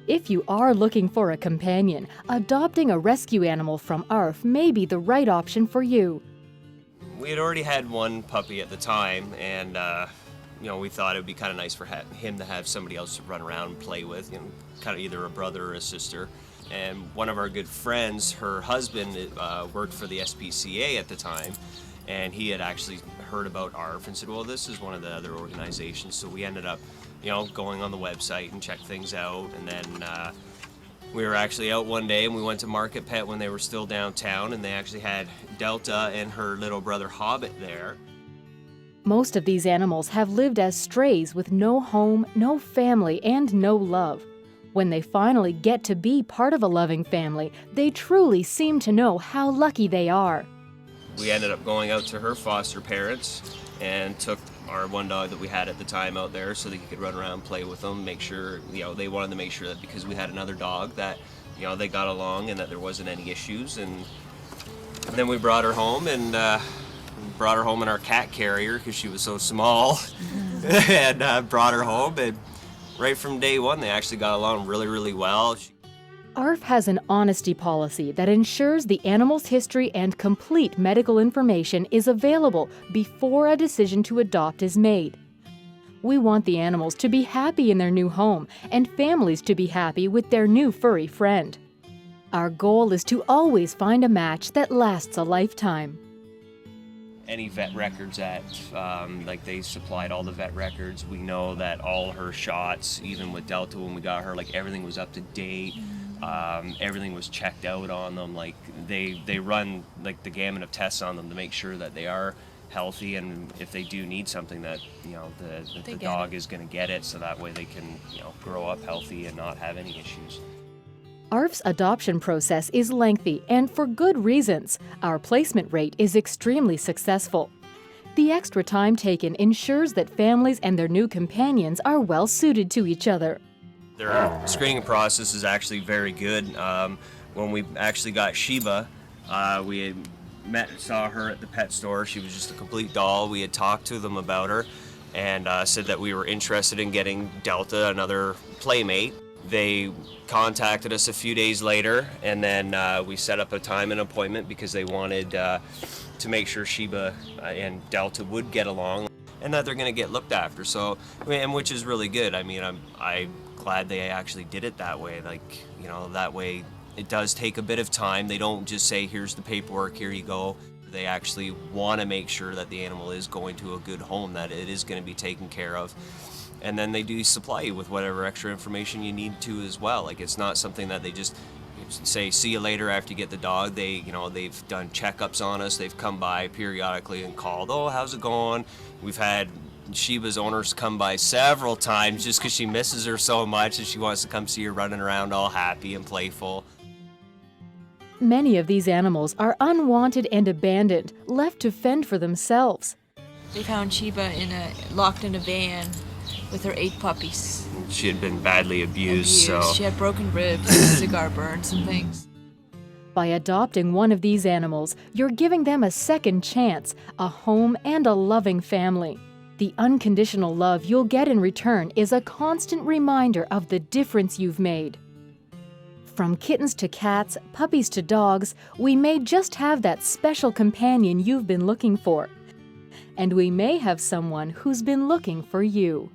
If you are looking for a companion, adopting a rescue animal from ARF may be the right option for you. We had already had one puppy at the time, and we thought it would be kind of nice for him to have somebody else to run around and play with, kind of either a brother or a sister. And one of our good friends, her husband worked for the SPCA at the time, and he had actually heard about ARF and said, well, this is one of the other organizations. So we ended up, going on the website and checked things out. And then we were actually out one day and we went to Market Pet when they were still downtown, and they actually had Delta and her little brother Hobbit there. Most of these animals have lived as strays with no home, no family, and no love. When they finally get to be part of a loving family, they truly seem to know how lucky they are. We ended up going out to her foster parents and took our one dog that we had at the time out there so that he could run around and play with them, make sure, they wanted to make sure that because we had another dog that, they got along and that there wasn't any issues. And then we brought her home and brought her home in our cat carrier because she was so small and brought her home, and right from day one they actually got along really, really well. ARF has an honesty policy that ensures the animal's history and complete medical information is available before a decision to adopt is made. We want the animals to be happy in their new home and families to be happy with their new furry friend. Our goal is to always find a match that lasts a lifetime. Any vet records they supplied all the vet records. We know that all her shots, even with Delta when we got her, everything was up to date. Everything was checked out on them. They run the gamut of tests on them to make sure that they are healthy, and if they do need something that the dog is going to get it, so that way they can grow up healthy and not have any issues. ARF's adoption process is lengthy, and for good reasons. Our placement rate is extremely successful. The extra time taken ensures that families and their new companions are well suited to each other. Their screening process is actually very good. When we actually got Sheba, we had saw her at the pet store. She was just a complete doll. We had talked to them about her and said that we were interested in getting Delta another playmate. They contacted us a few days later, and then we set up a time and appointment because they wanted to make sure Sheba and Delta would get along and that they're going to get looked after. So, which is really good. I'm glad they actually did it that way. That way it does take a bit of time. They don't just say, here's the paperwork, here you go. They actually want to make sure that the animal is going to a good home, that it is going to be taken care of. And then they do supply you with whatever extra information you need to as well. It's not something that they just say, see you later after you get the dog. They've done checkups on us. They've come by periodically and called, oh, how's it going? We've had Sheba's owners come by several times just because she misses her so much and she wants to come see her running around all happy and playful. Many of these animals are unwanted and abandoned, left to fend for themselves. They found Sheba locked in a van with her 8 puppies. She had been badly abused. So she had broken ribs, cigar burns, and things. By adopting one of these animals, you're giving them a second chance, a home, and a loving family. The unconditional love you'll get in return is a constant reminder of the difference you've made. From kittens to cats, puppies to dogs, we may just have that special companion you've been looking for. And we may have someone who's been looking for you.